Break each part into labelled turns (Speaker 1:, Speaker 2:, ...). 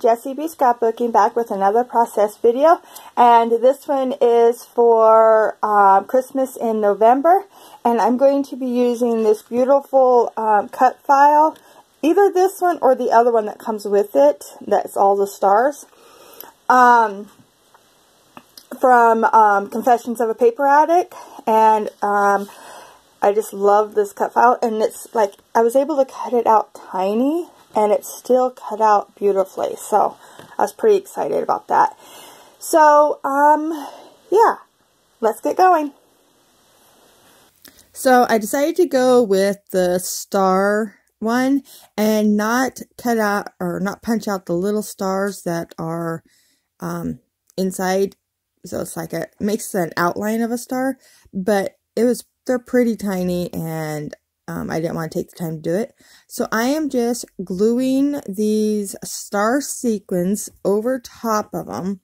Speaker 1: Jessie B Scrapbooking, back with another process video, and this one is for Christmas in November, and I'm going to be using this beautiful cut file, either this one or the other one that comes with it, that's all the stars, from Confessions of a Paper Addict, and I just love this cut file, and it's like, I was able to cut it out tiny, and it's still cut out beautifully, so I was pretty excited about that. So, yeah, let's get going. So, I decided to go with the star one, and not cut out, or not punch out the little stars that are, inside, so it's like it makes an outline of a star, but they're pretty tiny, and I didn't want to take the time to do it. So I am just gluing these star sequins over top of them.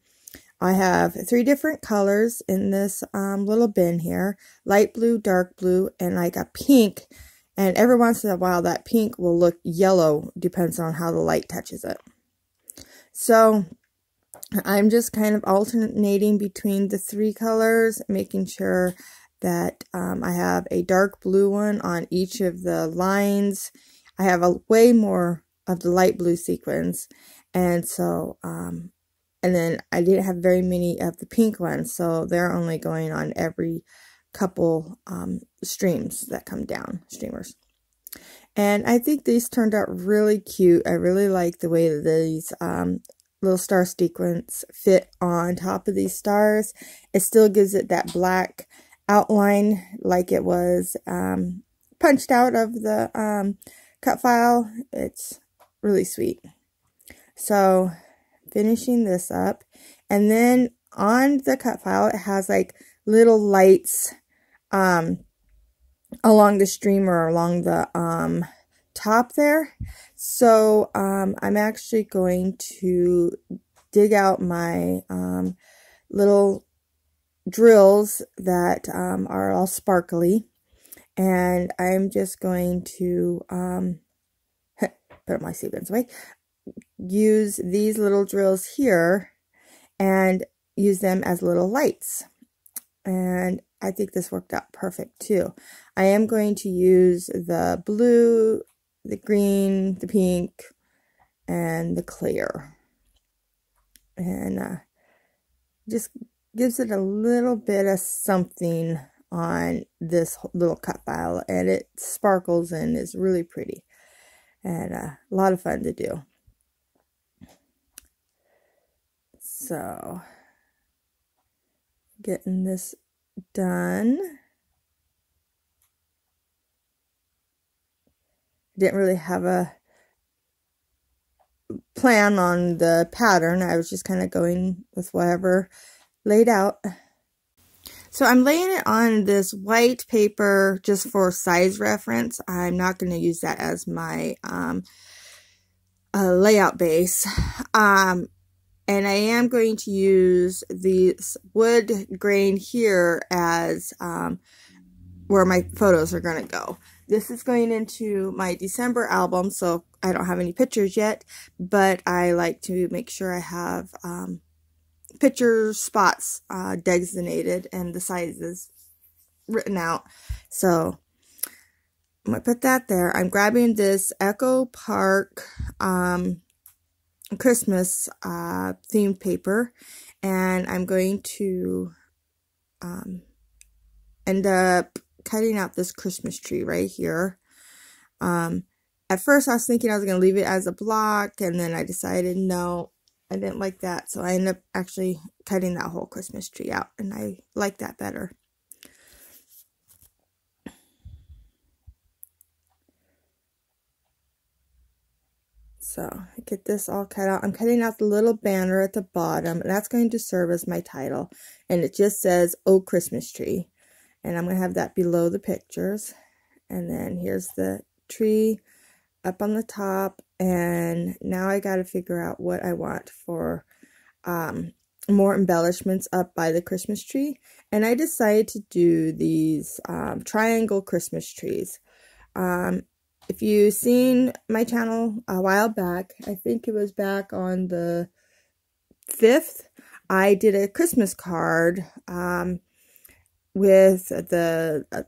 Speaker 1: I have 3 different colors in this little bin here. Light blue, dark blue, and like a pink. And every once in a while that pink will look yellow, depends on how the light touches it. So I'm just kind of alternating between the 3 colors, making sure that I have a dark blue one on each of the lines. I have a way more of the light blue sequins, and so and then I didn't have very many of the pink ones, so they're only going on every couple streams that come down, streamers. And I think these turned out really cute. I really like the way that these little star sequins fit on top of these stars. It still gives it that black outline like it was punched out of the cut file. It's really sweet. So finishing this up, and then on the cut file it has like little lights along the stream or along the top there. So I'm actually going to dig out my little drills that are all sparkly, and I'm just going to put my sequins away, use these little drills here and use them as little lights, and I think this worked out perfect too. I am going to use the blue, the green, the pink, and the clear, and just gives it a little bit of something on this little cut file, and it sparkles and is really pretty, and a lot of fun to do. So getting this done. Didn't really have a plan on the pattern. I was just kind of going with whatever laid out. So I'm laying it on this white paper just for size reference. I'm not going to use that as my layout base. And I am going to use this wood grain here as where my photos are going to go. This is going into my December album, so I don't have any pictures yet, but I like to make sure I have picture spots designated and the sizes written out. So I'm going to put that there. I'm grabbing this Echo Park Christmas themed paper, and I'm going to end up cutting out this Christmas tree right here. At first I was thinking I was going to leave it as a block, and then I decided no, I didn't like that, so I ended up actually cutting that whole Christmas tree out, and I like that better. So I get this all cut out. I'm cutting out the little banner at the bottom, and that's going to serve as my title, and it just says "Oh Christmas Tree," and I'm going to have that below the pictures. And then here's the tree up on the top, and now I got to figure out what I want for more embellishments up by the Christmas tree, and I decided to do these triangle Christmas trees. if you've seen my channel a while back, I think it was back on the 5th, I did a Christmas card with the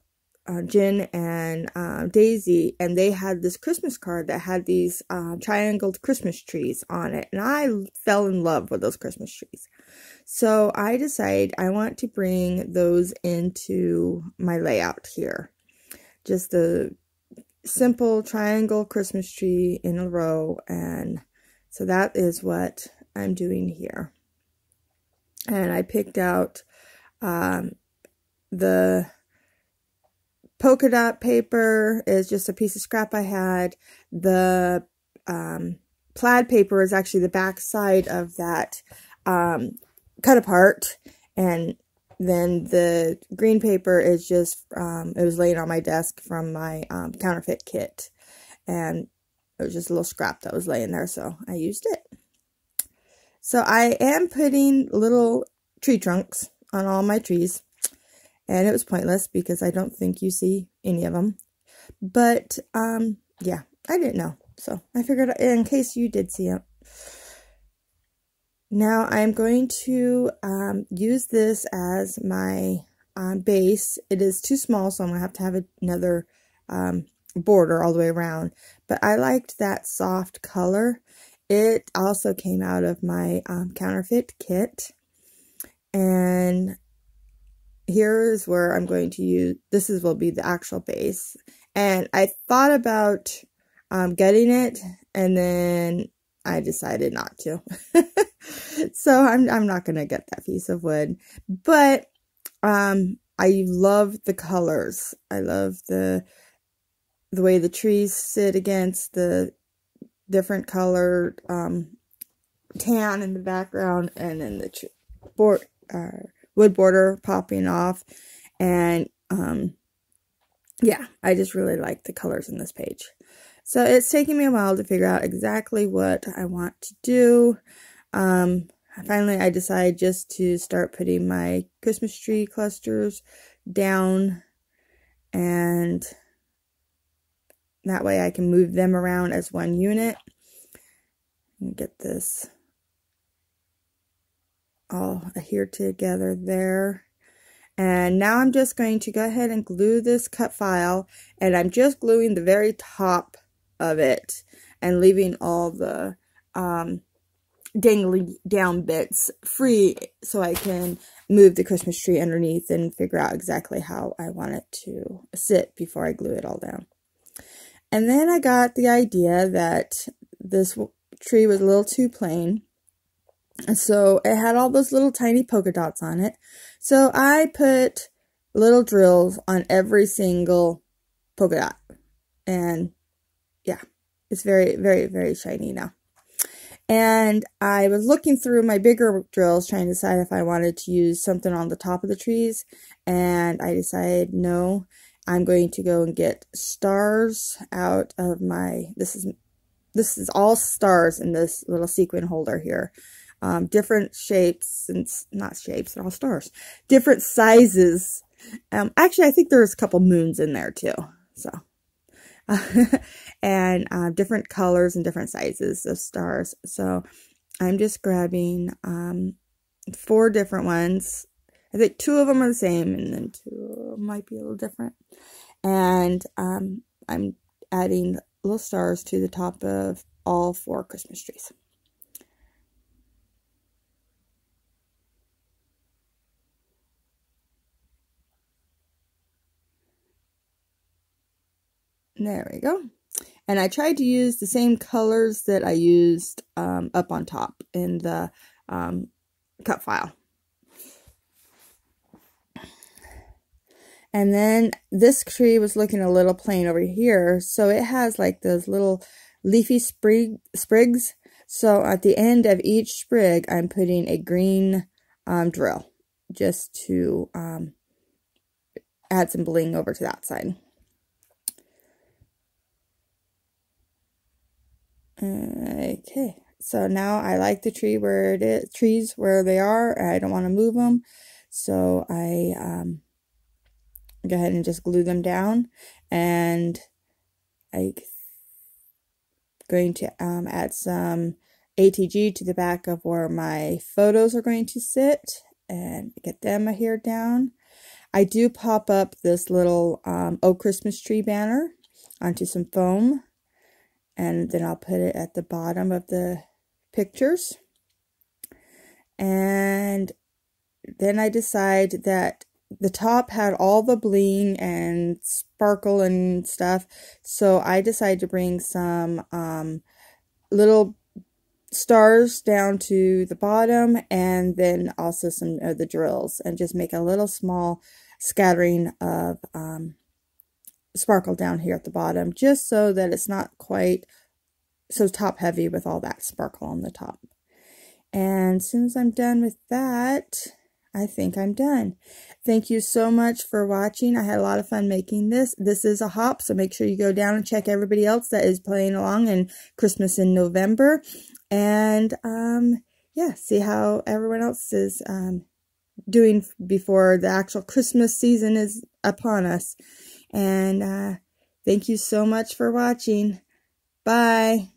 Speaker 1: Jen and Daisy, and they had this Christmas card that had these triangled Christmas trees on it, and I fell in love with those Christmas trees. So I decided I want to bring those into my layout here. Just a simple triangle Christmas tree in a row, and so that is what I'm doing here. And I picked out the polka dot paper is just a piece of scrap I had. The plaid paper is actually the back side of that cut apart, and then the green paper is just it was laying on my desk from my counterfeit kit, and it was just a little scrap that was laying there, so I used it. So I am putting little tree trunks on all my trees, and it was pointless because I don't think you see any of them. But yeah, I didn't know, so I figured in case you did see it. Now I'm going to use this as my base. It is too small, so I'm going to have another border all the way around. But I liked that soft color. It also came out of my counterfeit kit. And here is where I'm going to use, will be the actual base. And I thought about getting it, and then I decided not to. So I'm not going to get that piece of wood. But I love the colors. I love the way the trees sit against the different colored tan in the background, and then the wood border popping off. And yeah, I just really like the colors in this page. So it's taking me a while to figure out exactly what I want to do. Finally, I decided just to start putting my Christmas tree clusters down, and that way I can move them around as one unit and get this all adhered together there. And now I'm just going to go ahead and glue this cut file, and I'm just gluing the very top of it and leaving all the dangly down bits free so I can move the Christmas tree underneath and figure out exactly how I want it to sit before I glue it all down. And then I got the idea that this tree was a little too plain, and so it had all those little tiny polka dots on it. So I put little drills on every single polka dot, and yeah, it's very, very, very shiny now. And I was looking through my bigger drills trying to decide if I wanted to use something on the top of the trees, and I decided no, I'm going to go and get stars out of my, this is all stars in this little sequin holder here. Different shapes, and not shapes, they're all stars. Different sizes. Actually, I think there's a couple moons in there too, so. And different colors and different sizes of stars. So I'm just grabbing 4 different ones. I think 2 of them are the same, and then 2 might be a little different. And I'm adding little stars to the top of all 4 Christmas trees. There we go. And I tried to use the same colors that I used up on top in the cut file. And then this tree was looking a little plain over here, so it has like those little leafy sprigs. So at the end of each sprig, I'm putting a green drill just to add some bling over to that side. Okay, so now I like the tree where it is, trees where they are. I don't want to move them, so I go ahead and just glue them down. And I'm going to add some ATG to the back of where my photos are going to sit and get them here down. I do pop up this little Oh Christmas Tree banner onto some foam, and then I'll put it at the bottom of the pictures. And then I decide that the top had all the bling and sparkle and stuff, so I decided to bring some little stars down to the bottom, and then also some of the drills, and just make a little small scattering of sparkle down here at the bottom, just so that it's not quite so top heavy with all that sparkle on the top. And as soon as I'm done with that, I think I'm done. Thank you so much for watching. I had a lot of fun making this. This is a hop, so make sure you go down and check everybody else that is playing along in Christmas in November. And, yeah, see how everyone else is doing before the actual Christmas season is upon us. And thank you so much for watching. Bye.